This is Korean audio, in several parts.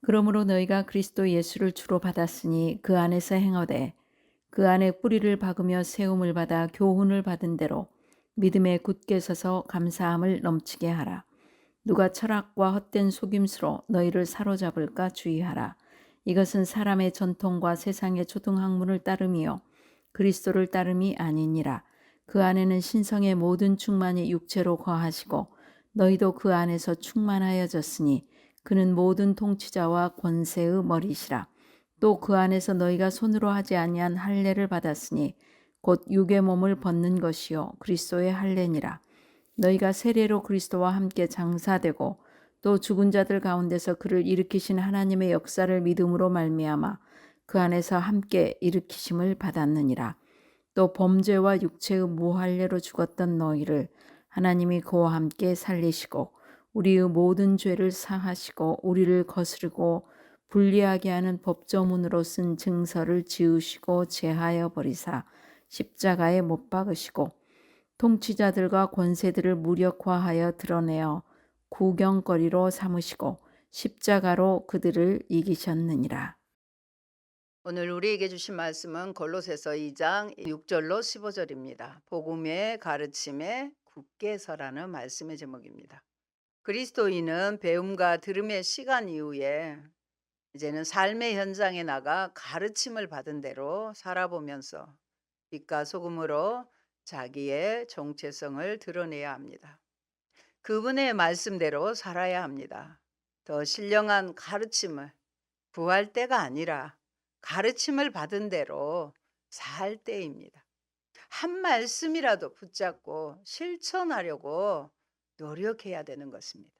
그러므로 너희가 그리스도 예수를 주로 받았으니 그 안에서 행하되 그 안에 뿌리를 박으며 세움을 받아 교훈을 받은 대로 믿음에 굳게 서서 감사함을 넘치게 하라. 누가 철학과 헛된 속임수로 너희를 사로잡을까 주의하라. 이것은 사람의 전통과 세상의 초등학문을 따름이요 그리스도를 따름이 아니니라. 그 안에는 신성의 모든 충만이 육체로 거하시고 너희도 그 안에서 충만하여졌으니 그는 모든 통치자와 권세의 머리시라. 또 그 안에서 너희가 손으로 하지 아니한 할례를 받았으니 곧 육의 몸을 벗는 것이요 그리스도의 할례니라. 너희가 세례로 그리스도와 함께 장사되고 또 죽은 자들 가운데서 그를 일으키신 하나님의 역사를 믿음으로 말미암아 그 안에서 함께 일으키심을 받았느니라. 또 범죄와 육체의 무할례로 죽었던 너희를 하나님이 그와 함께 살리시고 우리의 모든 죄를 사하시고 우리를 거스르고 불리하게 하는 법조문으로 쓴 증서를 지우시고 제하여 버리사 십자가에 못 박으시고 통치자들과 권세들을 무력화하여 드러내어 구경거리로 삼으시고 십자가로 그들을 이기셨느니라. 오늘 우리에게 주신 말씀은 골로새서 2장 6절로 15절입니다. 복음의 가르침에 굳게 서라는 말씀의 제목입니다. 그리스도인은 배움과 들음의 시간 이후에 이제는 삶의 현장에 나가 가르침을 받은 대로 살아보면서 빛과 소금으로 자기의 정체성을 드러내야 합니다. 그분의 말씀대로 살아야 합니다. 더 신령한 가르침을 구할 때가 아니라 가르침을 받은 대로 살 때입니다. 한 말씀이라도 붙잡고 실천하려고 노력해야 되는 것입니다.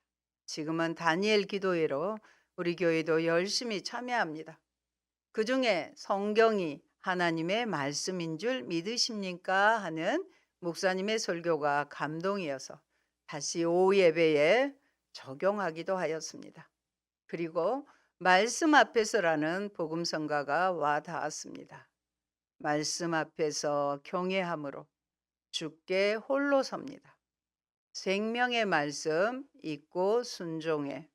지금은 다니엘 기도회로 우리 교회도 열심히 참여합니다. 그 중에 성경이 하나님의 말씀인 줄 믿으십니까? 하는 목사님의 설교가 감동이어서 다시 오후 예배에 적용하기도 하였습니다. 그리고 말씀 앞에서라는 복음성가가 와 닿았습니다. 말씀 앞에서 경외함으로 주께 홀로 섭니다. 생명의 말씀 잊고 순종해.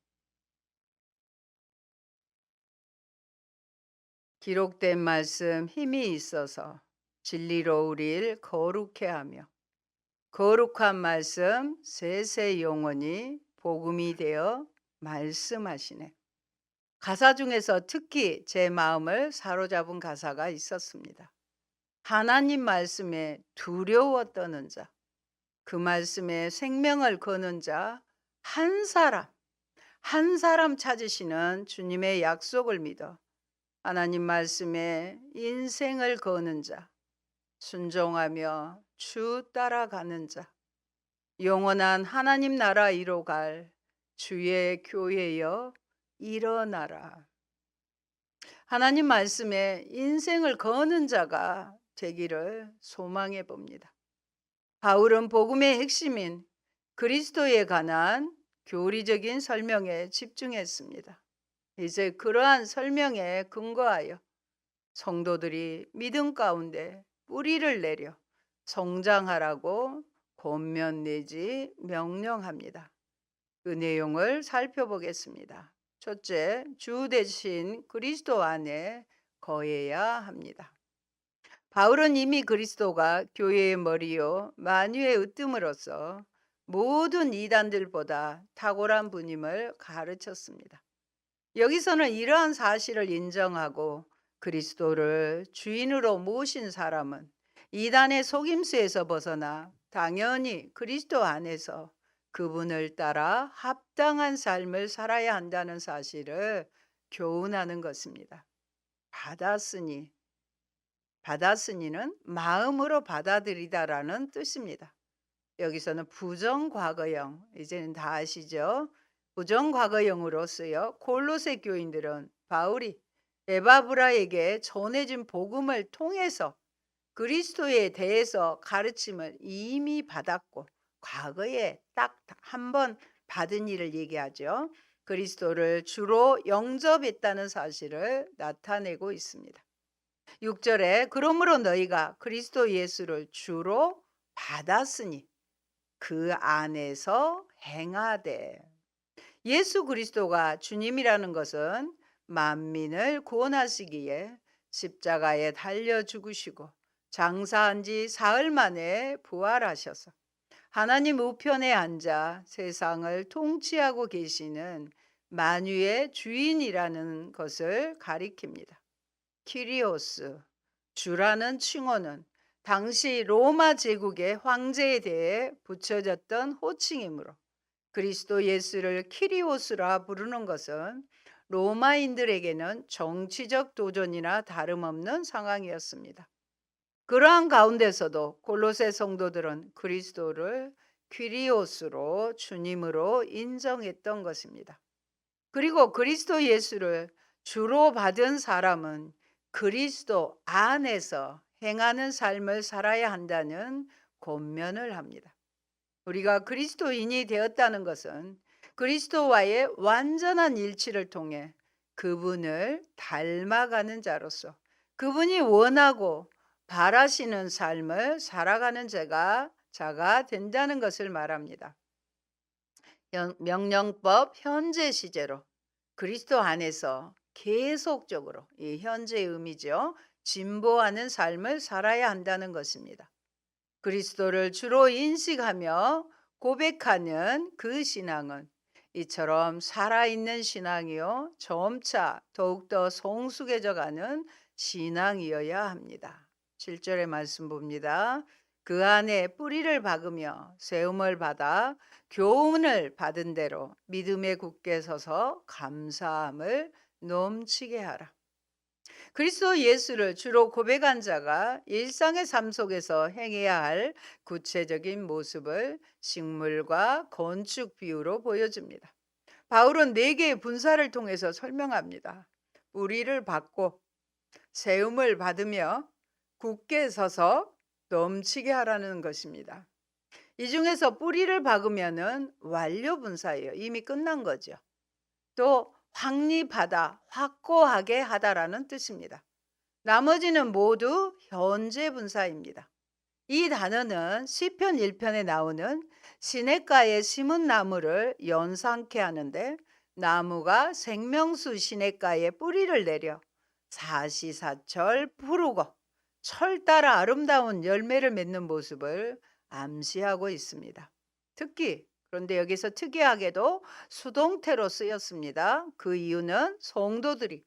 기록된 말씀 힘이 있어서 진리로 우리를 거룩해 하며 거룩한 말씀 세세 영원히 복음이 되어 말씀하시네. 가사 중에서 특히 제 마음을 사로잡은 가사가 있었습니다. 하나님 말씀에 두려워 떠는 자, 그 말씀에 생명을 거는 자, 한 사람, 한 사람 찾으시는 주님의 약속을 믿어 하나님 말씀에 인생을 거는 자, 순종하며 주 따라가는 자, 영원한 하나님 나라 이로 갈 주의 교회여 일어나라. 하나님 말씀에 인생을 거는 자가 되기를 소망해 봅니다. 바울은 복음의 핵심인 그리스도에 관한 교리적인 설명에 집중했습니다. 이제 그러한 설명에 근거하여 성도들이 믿음 가운데 뿌리를 내려 성장하라고 권면 내지 명령합니다. 그 내용을 살펴보겠습니다. 첫째, 주 대신 그리스도 안에 거해야 합니다. 바울은 이미 그리스도가 교회의 머리요 만유의 으뜸으로서 모든 이단들보다 탁월한 분임을 가르쳤습니다. 여기서는 이러한 사실을 인정하고 그리스도를 주인으로 모신 사람은 이단의 속임수에서 벗어나 당연히 그리스도 안에서 그분을 따라 합당한 삶을 살아야 한다는 사실을 교훈하는 것입니다. 받았으니는 마음으로 받아들이다라는 뜻입니다. 여기서는 부정과거형, 이제는 다 아시죠? 부정과거형으로 쓰여 골로새 교인들은 바울이 에바브라에게 전해진 복음을 통해서 그리스도에 대해서 가르침을 이미 받았고 과거에 딱 한 번 받은 일을 얘기하죠. 그리스도를 주로 영접했다는 사실을 나타내고 있습니다. 6절에 그러므로 너희가 그리스도 예수를 주로 받았으니 그 안에서 행하되. 예수 그리스도가 주님이라는 것은 만민을 구원하시기에 십자가에 달려 죽으시고 장사한 지 사흘 만에 부활하셔서 하나님 우편에 앉아 세상을 통치하고 계시는 만유의 주인이라는 것을 가리킵니다. 키리오스, 주라는 칭호는 당시 로마 제국의 황제에 대해 붙여졌던 호칭이므로 그리스도 예수를 키리오스라 부르는 것은 로마인들에게는 정치적 도전이나 다름없는 상황이었습니다. 그러한 가운데서도 골로새 성도들은 그리스도를 퀴리오스로 주님으로 인정했던 것입니다. 그리고 그리스도 예수를 주로 받은 사람은 그리스도 안에서 행하는 삶을 살아야 한다는 권면을 합니다. 우리가 그리스도인이 되었다는 것은 그리스도와의 완전한 일치를 통해 그분을 닮아가는 자로서 그분이 원하고 바라시는 삶을 살아가는 자가 된다는 것을 말합니다. 명령법 현재 시제로 그리스도 안에서 계속적으로 이 현재의 의미죠. 진보하는 삶을 살아야 한다는 것입니다. 그리스도를 주로 인식하며 고백하는 그 신앙은 이처럼 살아있는 신앙이요 점차 더욱더 성숙해져 가는 신앙이어야 합니다. 7절의 말씀 봅니다. 그 안에 뿌리를 박으며 세움을 받아 교훈을 받은 대로 믿음에 굳게 서서 감사함을 넘치게 하라. 그리스도 예수를 주로 고백한 자가 일상의 삶 속에서 행해야 할 구체적인 모습을 식물과 건축 비유로 보여줍니다. 바울은 4개의 분사를 통해서 설명합니다. 뿌리를 받고 세움을 받으며 굳게 서서 넘치게 하라는 것입니다. 이 중에서 뿌리를 박으면은 완료 분사예요. 이미 끝난 거죠. 또 확립하다, 확고하게 하다라는 뜻입니다. 나머지는 모두 현재 분사입니다. 이 단어는 시편 1편에 나오는 시냇가에 심은 나무를 연상케 하는데 나무가 생명수 시냇가에 뿌리를 내려 사시사철 푸르고 철 따라 아름다운 열매를 맺는 모습을 암시하고 있습니다. 특히 그런데 여기서 특이하게도 수동태로 쓰였습니다. 그 이유는 성도들이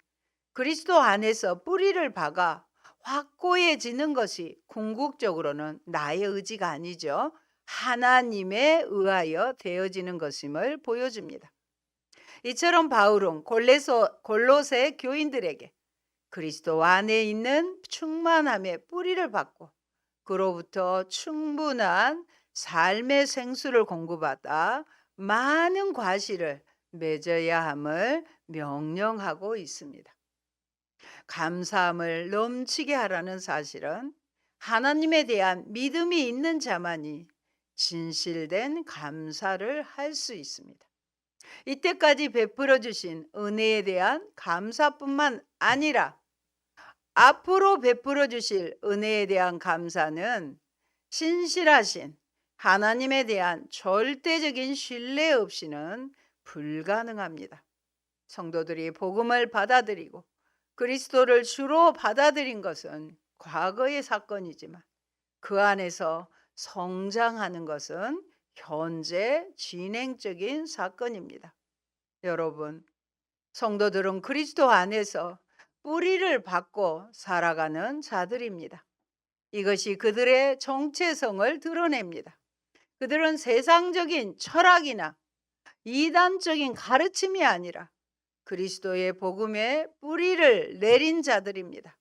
그리스도 안에서 뿌리를 박아 확고해지는 것이 궁극적으로는 나의 의지가 아니죠. 하나님에 의하여 되어지는 것임을 보여줍니다. 이처럼 바울은 골로새 교인들에게 그리스도 안에 있는 충만함의 뿌리를 받고 그로부터 충분한 삶의 생수를 공급받아 많은 과실을 맺어야 함을 명령하고 있습니다. 감사함을 넘치게 하라는 사실은 하나님에 대한 믿음이 있는 자만이 진실된 감사를 할 수 있습니다. 이때까지 베풀어 주신 은혜에 대한 감사뿐만 아니라 앞으로 베풀어 주실 은혜에 대한 감사는 신실하신 하나님에 대한 절대적인 신뢰 없이는 불가능합니다. 성도들이 복음을 받아들이고 그리스도를 주로 받아들인 것은 과거의 사건이지만 그 안에서 성장하는 것은 현재 진행적인 사건입니다. 여러분, 성도들은 그리스도 안에서 뿌리를 받고 살아가는 자들입니다. 이것이 그들의 정체성을 드러냅니다. 그들은 세상적인 철학이나 이단적인 가르침이 아니라 그리스도의 복음에 뿌리를 내린 자들입니다.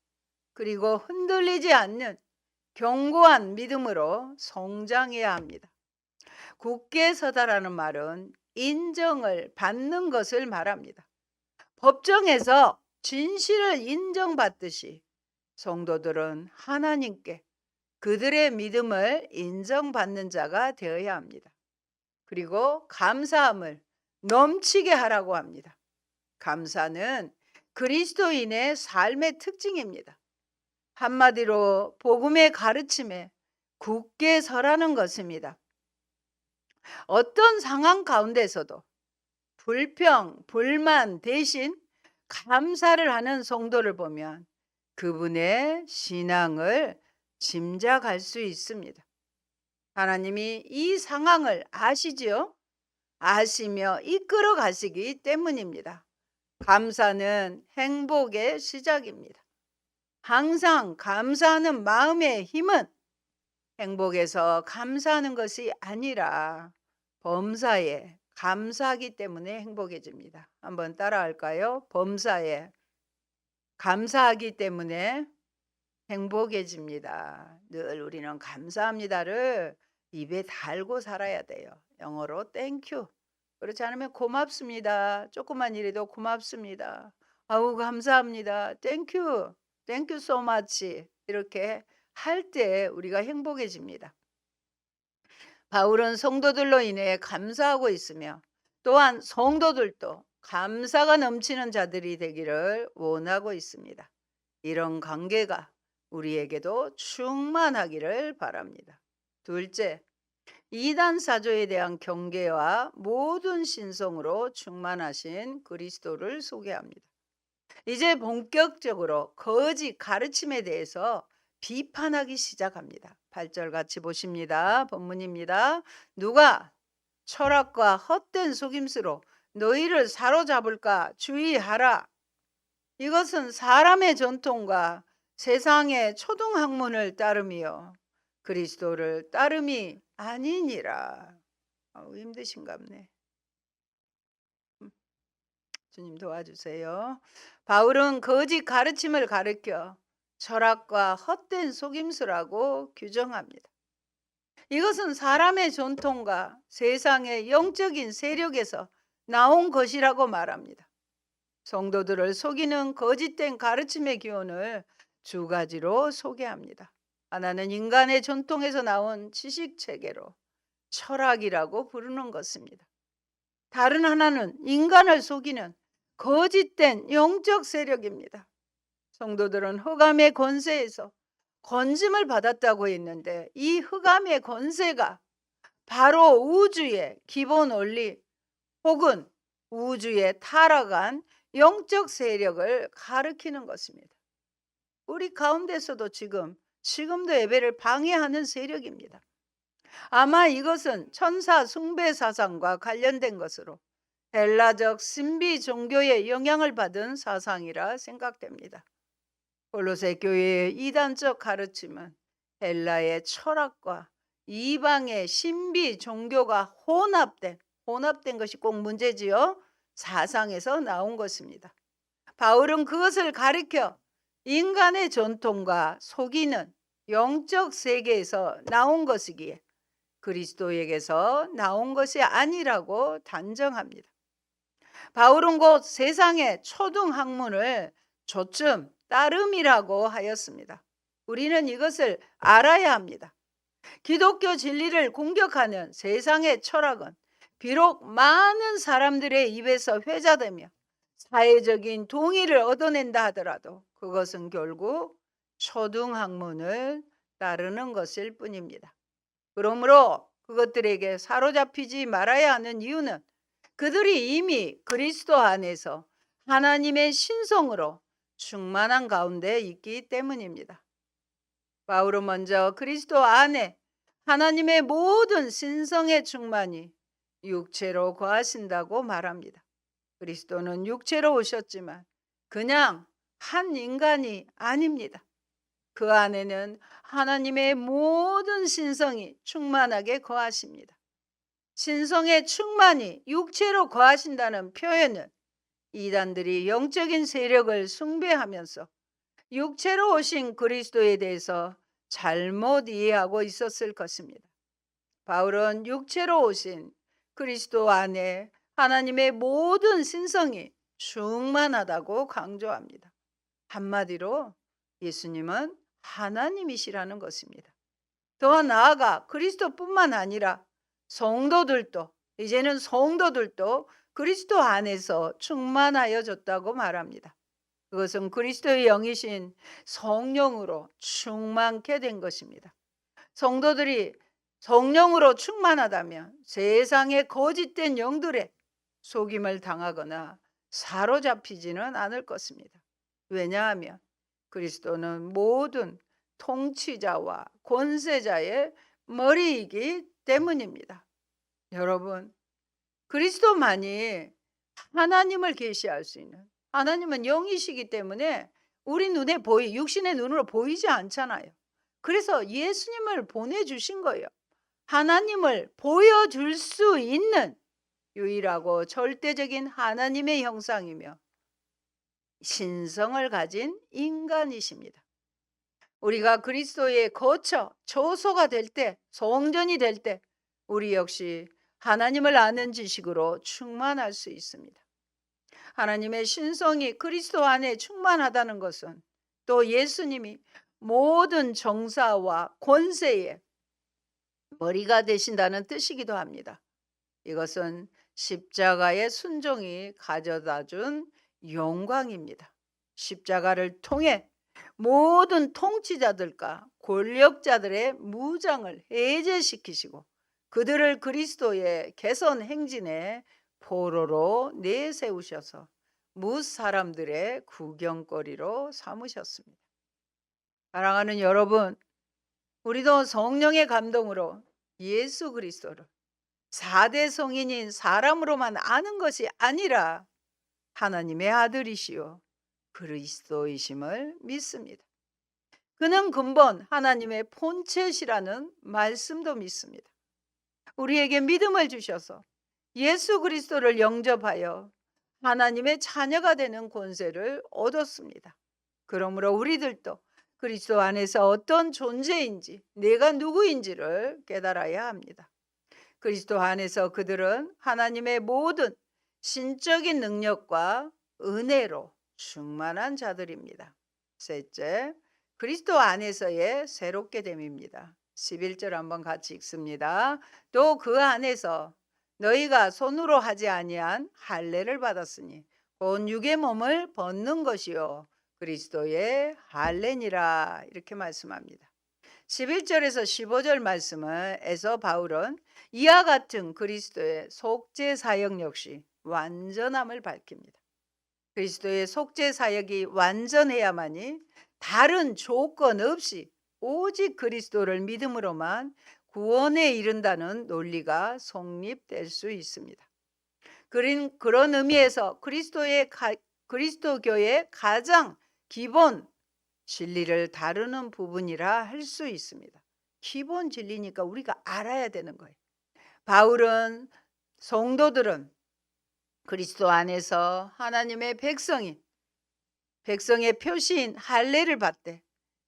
그리고 흔들리지 않는 견고한 믿음으로 성장해야 합니다. 굳게 서다라는 말은 인정을 받는 것을 말합니다. 법정에서 진실을 인정받듯이 성도들은 하나님께 그들의 믿음을 인정받는 자가 되어야 합니다. 그리고 감사함을 넘치게 하라고 합니다. 감사는 그리스도인의 삶의 특징입니다. 한마디로 복음의 가르침에 굳게 서라는 것입니다. 어떤 상황 가운데서도 불평, 불만 대신 감사를 하는 성도를 보면 그분의 신앙을 짐작할 수 있습니다. 하나님이 이 상황을 아시지요? 아시며 이끌어 가시기 때문입니다. 감사는 행복의 시작입니다. 항상 감사하는 마음의 힘은 행복에서 감사하는 것이 아니라 범사에 감사하기 때문에 행복해집니다. 한번 따라할까요? 범사에 감사하기 때문에 행복해집니다. 늘 우리는 감사합니다를 입에 달고 살아야 돼요. 영어로 땡큐. 그렇지 않으면 고맙습니다. 조그만 일에도 고맙습니다. 아우 감사합니다. 땡큐. 땡큐 so much. 이렇게 할 때 우리가 행복해집니다. 바울은 성도들로 인해 감사하고 있으며 또한 성도들도 감사가 넘치는 자들이 되기를 원하고 있습니다. 이런 관계가 우리에게도 충만하기를 바랍니다. 둘째, 이단 사조에 대한 경계와 모든 신성으로 충만하신 그리스도를 소개합니다. 이제 본격적으로 거짓 가르침에 대해서 비판하기 시작합니다. 8절 같이 보십니다. 본문입니다. 누가 철학과 헛된 속임수로 너희를 사로잡을까 주의하라. 이것은 사람의 전통과 세상의 초등학문을 따름이요 그리스도를 따름이 아니니라. 힘드신갑네. 주님 도와주세요. 바울은 거짓 가르침을 가르켜 철학과 헛된 속임수라고 규정합니다. 이것은 사람의 전통과 세상의 영적인 세력에서 나온 것이라고 말합니다. 성도들을 속이는 거짓된 가르침의 기원을 두 가지로 소개합니다. 하나는 인간의 전통에서 나온 지식 체계로 철학이라고 부르는 것입니다. 다른 하나는 인간을 속이는 거짓된 영적 세력입니다. 성도들은 흑암의 권세에서 건짐을 받았다고 했는데 이 흑암의 권세가 바로 우주의 기본 원리 혹은 우주에 타락한 영적 세력을 가리키는 것입니다. 우리 가운데서도 지금도 예배를 방해하는 세력입니다. 아마 이것은 천사 숭배 사상과 관련된 것으로 헬라적 신비 종교의 영향을 받은 사상이라 생각됩니다. 골로새 교회의 이단적 가르침은 헬라의 철학과 이방의 신비 종교가 혼합된 것이 꼭 문제지요. 사상에서 나온 것입니다. 바울은 그것을 가리켜 인간의 전통과 속이는 영적 세계에서 나온 것이기에 그리스도에게서 나온 것이 아니라고 단정합니다. 바울은 곧 세상의 초등학문을 조금 따름이라고 하였습니다. 우리는 이것을 알아야 합니다. 기독교 진리를 공격하는 세상의 철학은 비록 많은 사람들의 입에서 회자되며 사회적인 동의를 얻어낸다 하더라도 그것은 결국 초등학문을 따르는 것일 뿐입니다. 그러므로 그것들에게 사로잡히지 말아야 하는 이유는 그들이 이미 그리스도 안에서 하나님의 신성으로 충만한 가운데 있기 때문입니다. 바울은 먼저 그리스도 안에 하나님의 모든 신성의 충만이 육체로 거하신다고 말합니다. 그리스도는 육체로 오셨지만 그냥 한 인간이 아닙니다. 그 안에는 하나님의 모든 신성이 충만하게 거하십니다. 신성의 충만이 육체로 거하신다는 표현은 이단들이 영적인 세력을 숭배하면서 육체로 오신 그리스도에 대해서 잘못 이해하고 있었을 것입니다. 바울은 육체로 오신 그리스도 안에 하나님의 모든 신성이 충만하다고 강조합니다. 한마디로 예수님은 하나님이시라는 것입니다. 더 나아가 그리스도뿐만 아니라 이제는 성도들도 그리스도 안에서 충만하여졌다고 말합니다. 그것은 그리스도의 영이신 성령으로 충만케 된 것입니다. 성도들이 성령으로 충만하다면 세상의 거짓된 영들의 속임을 당하거나 사로잡히지는 않을 것입니다. 왜냐하면 그리스도는 모든 통치자와 권세자의 머리이기 때문입니다. 여러분, 그리스도만이 하나님을 계시할 수 있는, 하나님은 영이시기 때문에 우리 눈에 육신의 눈으로 보이지 않잖아요. 그래서 예수님을 보내주신 거예요. 하나님을 보여줄 수 있는 유일하고 절대적인 하나님의 형상이며 신성을 가진 인간이십니다. 우리가 그리스도의 거처, 처소가 될 때, 성전이 될 때 우리 역시 하나님을 아는 지식으로 충만할 수 있습니다. 하나님의 신성이 그리스도 안에 충만하다는 것은 또 예수님이 모든 정사와 권세의 머리가 되신다는 뜻이기도 합니다. 이것은 십자가의 순종이 가져다 준 영광입니다. 십자가를 통해 모든 통치자들과 권력자들의 무장을 해제시키시고 그들을 그리스도의 개선 행진의 포로로 내세우셔서 무사람들의 구경거리로 삼으셨습니다. 사랑하는 여러분, 우리도 성령의 감동으로 예수 그리스도를 4대 성인인 사람으로만 아는 것이 아니라 하나님의 아들이시요 그리스도이심을 믿습니다. 그는 근본 하나님의 본체시라는 말씀도 믿습니다. 우리에게 믿음을 주셔서 예수 그리스도를 영접하여 하나님의 자녀가 되는 권세를 얻었습니다. 그러므로 우리들도 그리스도 안에서 어떤 존재인지, 내가 누구인지를 깨달아야 합니다. 그리스도 안에서 그들은 하나님의 모든 신적인 능력과 은혜로 충만한 자들입니다. 셋째, 그리스도 안에서의 새롭게 됨입니다. 11절 한번 같이 읽습니다. 또 그 안에서 너희가 손으로 하지 아니한 할례를 받았으니 곧 육의 몸을 벗는 것이요 그리스도의 할례니라, 이렇게 말씀합니다. 11절에서 15절 말씀에서 바울은 이와 같은 그리스도의 속죄 사역 역시 완전함을 밝힙니다. 그리스도의 속죄 사역이 완전해야만이 다른 조건 없이 오직 그리스도를 믿음으로만 구원에 이른다는 논리가 성립될 수 있습니다. 그런 의미에서 그리스도교의 가장 기본 진리를 다루는 부분이라 할 수 있습니다. 기본 진리니까 우리가 알아야 되는 거예요. 바울은 성도들은 그리스도 안에서 하나님의 백성의 표시인 할례를 받되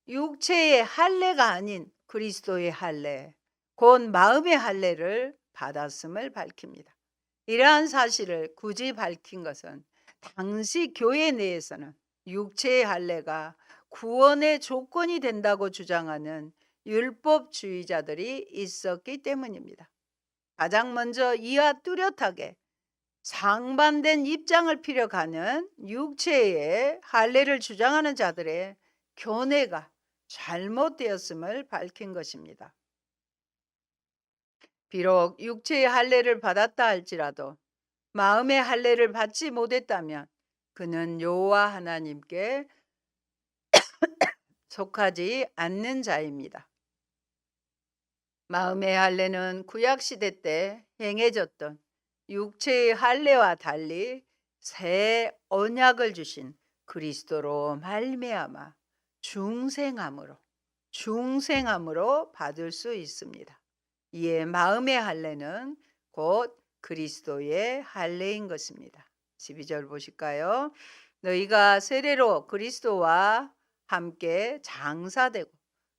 육체의 할례가 아닌 그리스도의 할례, 곧 마음의 할례를 받았음을 밝힙니다. 이러한 사실을 굳이 밝힌 것은 당시 교회 내에서는 육체의 할례가 구원의 조건이 된다고 주장하는 율법주의자들이 있었기 때문입니다. 가장 먼저 이와 뚜렷하게 상반된 입장을 피력하는 육체의 할례를 주장하는 자들의 견해가 잘못되었음을 밝힌 것입니다. 비록 육체의 할례를 받았다 할지라도 마음의 할례를 받지 못했다면 그는 여호와 하나님께 속하지 않는 자입니다. 마음의 할례는 구약 시대 때 행해졌던 육체의 할례와 달리 새 언약을 주신 그리스도로 말미암아 중생함으로 받을 수 있습니다. 이에 마음의 할례는 곧 그리스도의 할례인 것입니다. 12절 보실까요? 너희가 세례로 그리스도와 함께 장사되고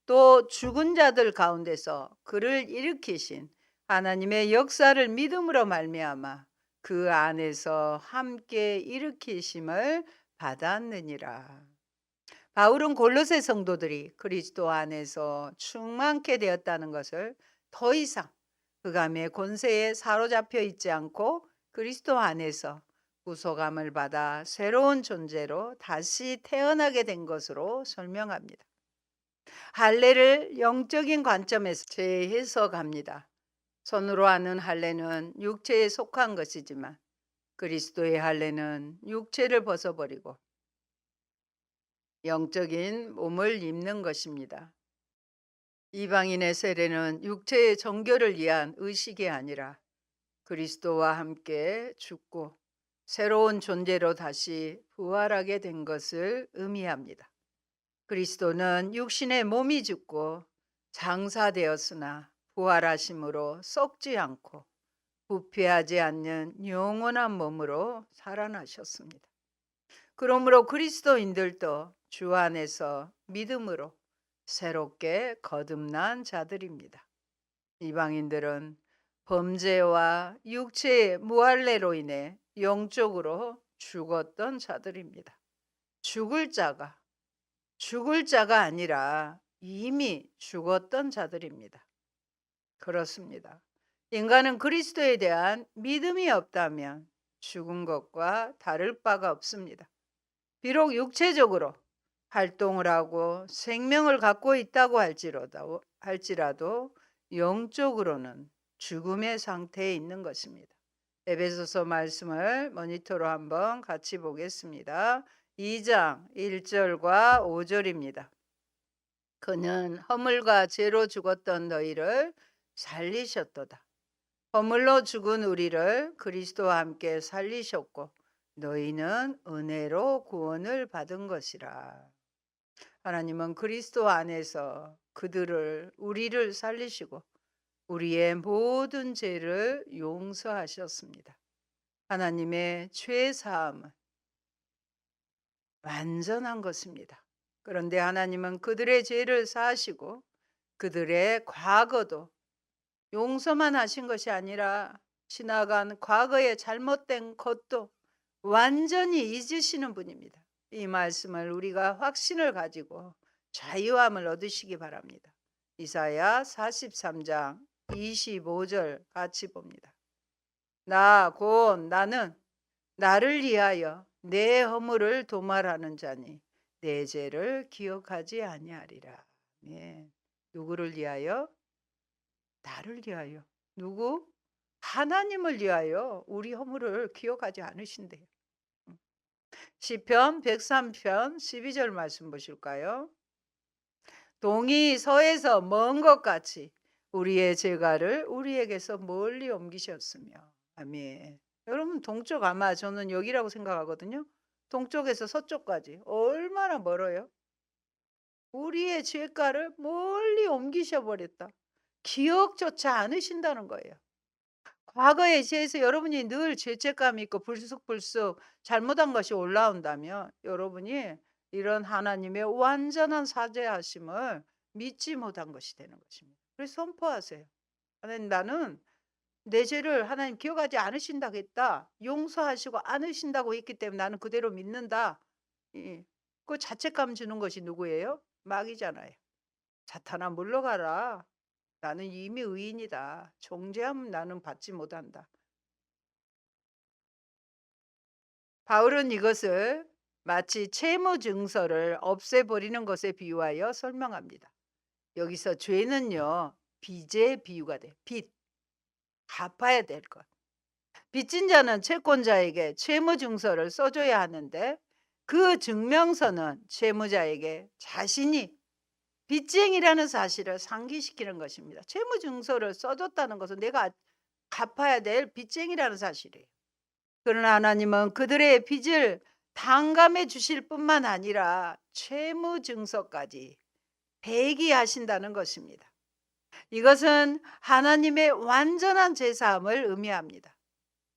또 죽은 자들 가운데서 그를 일으키신 하나님의 역사를 믿음으로 말미암아 그 안에서 함께 일으키심을 받았느니라. 바울은 골로새 성도들이 그리스도 안에서 충만케 되었다는 것을 더 이상 흑암의 권세에 사로잡혀 있지 않고 그리스도 안에서 구속함을 받아 새로운 존재로 다시 태어나게 된 것으로 설명합니다. 할례를 영적인 관점에서 재해석합니다. 손으로 하는 할례는 육체에 속한 것이지만 그리스도의 할례는 육체를 벗어버리고 영적인 몸을 입는 것입니다. 이방인의 세례는 육체의 정결을 위한 의식이 아니라 그리스도와 함께 죽고 새로운 존재로 다시 부활하게 된 것을 의미합니다. 그리스도는 육신의 몸이 죽고 장사되었으나 부활하심으로 썩지 않고 부패하지 않는 영원한 몸으로 살아나셨습니다. 그러므로 그리스도인들도 주 안에서 믿음으로 새롭게 거듭난 자들입니다. 이방인들은 범죄와 육체의 무할례로 인해 영적으로 죽었던 자들입니다. 죽을 자가 아니라 이미 죽었던 자들입니다. 그렇습니다. 인간은 그리스도에 대한 믿음이 없다면 죽은 것과 다를 바가 없습니다. 비록 육체적으로 활동을 하고 생명을 갖고 있다고 할지라도 영적으로는 죽음의 상태에 있는 것입니다. 에베소서 말씀을 모니터로 한번 같이 보겠습니다. 2장 1절과 5절입니다. 그는 허물과 죄로 죽었던 너희를 살리셨도다. 허물로 죽은 우리를 그리스도와 함께 살리셨고 너희는 은혜로 구원을 받은 것이라. 하나님은 그리스도 안에서 우리를 살리시고 우리의 모든 죄를 용서하셨습니다. 하나님의 죄 사함은 완전한 것입니다. 그런데 하나님은 그들의 죄를 사하시고 그들의 과거도 용서만 하신 것이 아니라 지나간 과거의 잘못된 것도 완전히 잊으시는 분입니다. 이 말씀을 우리가 확신을 가지고 자유함을 얻으시기 바랍니다. 이사야 43장 25절 같이 봅니다. 나는 나를 위하여 내 허물을 도말하는 자니 내 죄를 기억하지 아니하리라. 네. 누구를 위하여? 나를 위하여. 누구? 하나님을 위하여 우리 허물을 기억하지 않으신대요. 시편 103편 12절 말씀 보실까요? 동이 서에서 먼 것 같이 우리의 죄가를 우리에게서 멀리 옮기셨으며. 아멘. 여러분 동쪽 아마 저는 여기라고 생각하거든요. 동쪽에서 서쪽까지 얼마나 멀어요? 우리의 죄가를 멀리 옮기셔 버렸다. 기억조차 않으신다는 거예요. 과거의 죄에서 여러분이 늘 죄책감이 있고 불쑥불쑥 잘못한 것이 올라온다면 여러분이 이런 하나님의 완전한 사죄하심을 믿지 못한 것이 되는 것입니다. 그래서 선포하세요. 하나님, 나는 내 죄를 하나님 기억하지 않으신다고 했다. 용서하시고 않으신다고 했기 때문에 나는 그대로 믿는다. 그 자책감 주는 것이 누구예요? 마귀잖아요. 사탄아 물러가라. 나는 이미 의인이다. 정죄함 나는 받지 못한다. 바울은 이것을 마치 채무 증서를 없애버리는 것에 비유하여 설명합니다. 여기서 죄는요, 빚의 비유가 돼. 빚, 갚아야 될 것. 빚진 자는 채권자에게 채무 증서를 써줘야 하는데 그 증명서는 채무자에게 자신이 빚쟁이라는 사실을 상기시키는 것입니다. 채무 증서를 써줬다는 것은 내가 갚아야 될 빚쟁이라는 사실이에요. 그러나 하나님은 그들의 빚을 탕감해 주실 뿐만 아니라 채무 증서까지 배기하신다는 것입니다. 이것은 하나님의 완전한 제사함을 의미합니다.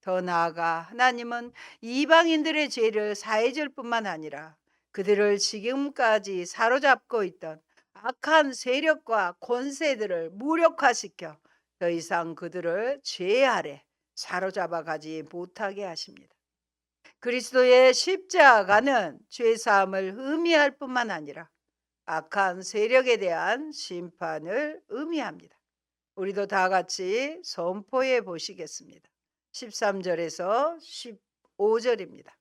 더 나아가 하나님은 이방인들의 죄를 사해 줄 뿐만 아니라 그들을 지금까지 사로잡고 있던 악한 세력과 권세들을 무력화시켜 더 이상 그들을 죄 아래 사로잡아 가지 못하게 하십니다. 그리스도의 십자가는 죄 사함을 의미할 뿐만 아니라 악한 세력에 대한 심판을 의미합니다. 우리도 다 같이 선포해 보시겠습니다. 13절에서 15절입니다.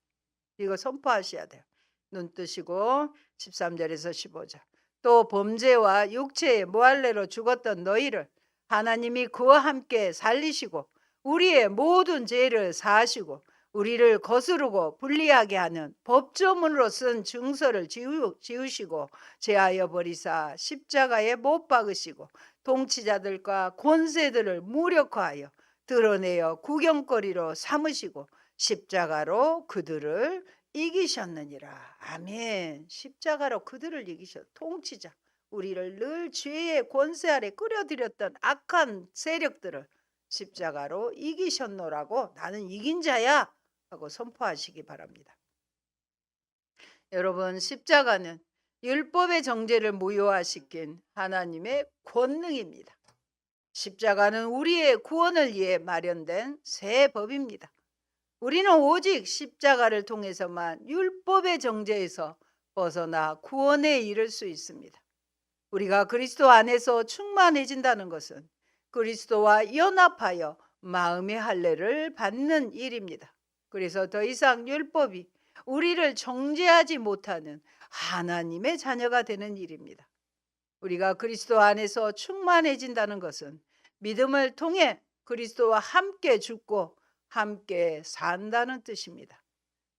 이거 선포하셔야 돼요. 눈 뜨시고 13절에서 15절. 또 범죄와 육체의 무할례로 죽었던 너희를 하나님이 그와 함께 살리시고 우리의 모든 죄를 사하시고 우리의 죄를 우리를 거스르고 불리하게 하는 법조문으로 쓴 증서를 지우시고 제하여 버리사 십자가에 못 박으시고 통치자들과 권세들을 무력화하여 드러내어 구경거리로 삼으시고 십자가로 그들을 이기셨느니라. 아멘. 십자가로 그들을 이기셨. 통치자, 우리를 늘 죄의 권세 아래 끌어들였던 악한 세력들을 십자가로 이기셨노라고, 나는 이긴 자야 하고 선포하시기 바랍니다. 여러분, 십자가는 율법의 정죄를 무효화시킨 하나님의 권능입니다. 십자가는 우리의 구원을 위해 마련된 새 법입니다. 우리는 오직 십자가를 통해서만 율법의 정죄에서 벗어나 구원에 이를 수 있습니다. 우리가 그리스도 안에서 충만해진다는 것은 그리스도와 연합하여 마음의 할례를 받는 일입니다. 그래서 더 이상 율법이 우리를 정죄하지 못하는 하나님의 자녀가 되는 일입니다. 우리가 그리스도 안에서 충만해진다는 것은 믿음을 통해 그리스도와 함께 죽고 함께 산다는 뜻입니다.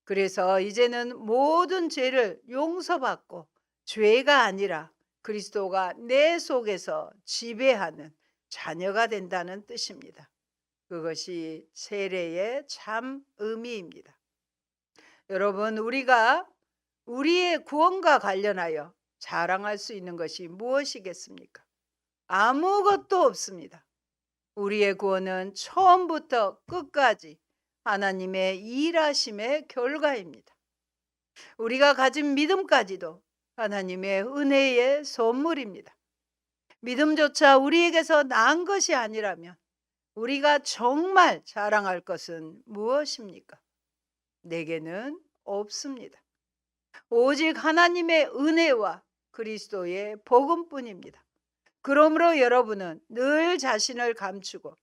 그래서 이제는 모든 죄를 용서받고 죄가 아니라 그리스도가 내 속에서 지배하는 자녀가 된다는 뜻입니다. 그것이 세례의 참 의미입니다. 여러분, 우리가 우리의 구원과 관련하여 자랑할 수 있는 것이 무엇이겠습니까? 아무것도 없습니다. 우리의 구원은 처음부터 끝까지 하나님의 일하심의 결과입니다. 우리가 가진 믿음까지도 하나님의 은혜의 선물입니다. 믿음조차 우리에게서 난 것이 아니라면 우리가 정말 자랑할 것은 무엇입니까? 내게는 없습니다. 오직 하나님의 은혜와 그리스도의 복음뿐입니다. 그러므로 여러분은 늘 자신을 감추고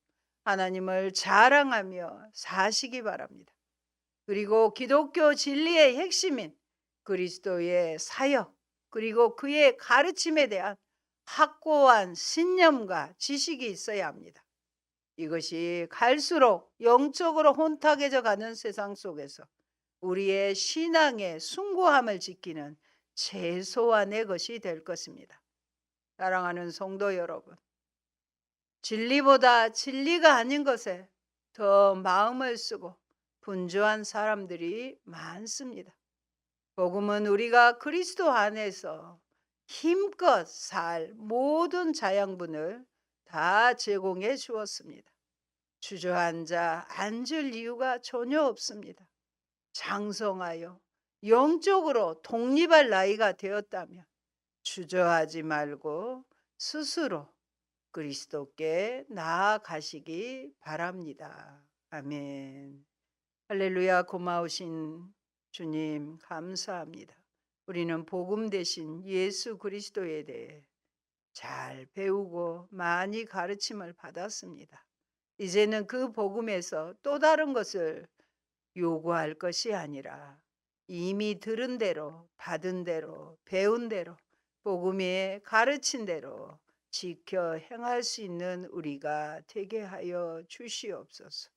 하나님을 자랑하며 사시기 바랍니다. 그리고 기독교 진리의 핵심인 그리스도의 사역, 그리고 그의 가르침에 대한 확고한 신념과 지식이 있어야 합니다. 이것이 갈수록 영적으로 혼탁해져 가는 세상 속에서 우리의 신앙의 숭고함을 지키는 최소한의 것이 될 것입니다. 사랑하는 성도 여러분, 진리보다 진리가 아닌 것에 더 마음을 쓰고 분주한 사람들이 많습니다. 복음은 우리가 그리스도 안에서 힘껏 살 모든 자양분을 다 제공해 주었습니다. 주저앉아 앉을 이유가 전혀 없습니다. 장성하여 영적으로 독립할 나이가 되었다면 주저하지 말고 스스로 그리스도께 나아가시기 바랍니다. 아멘. 할렐루야. 고마우신 주님 감사합니다. 우리는 복음 대신 예수 그리스도에 대해 잘 배우고 많이 가르침을 받았습니다. 이제는 그 복음에서 또 다른 것을 요구할 것이 아니라 이미 들은 대로, 받은 대로, 배운 대로, 복음에 가르친 대로 지켜 행할 수 있는 우리가 되게 하여 주시옵소서.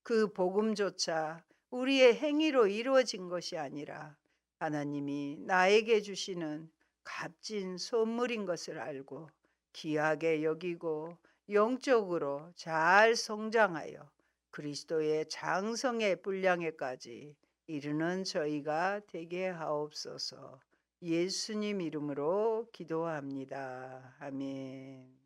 그 복음조차 우리의 행위로 이루어진 것이 아니라 하나님이 나에게 주시는 값진 선물인 것을 알고 귀하게 여기고 영적으로 잘 성장하여 그리스도의 장성의 분량에까지 이르는 저희가 되게 하옵소서. 예수님 이름으로 기도합니다. 아멘.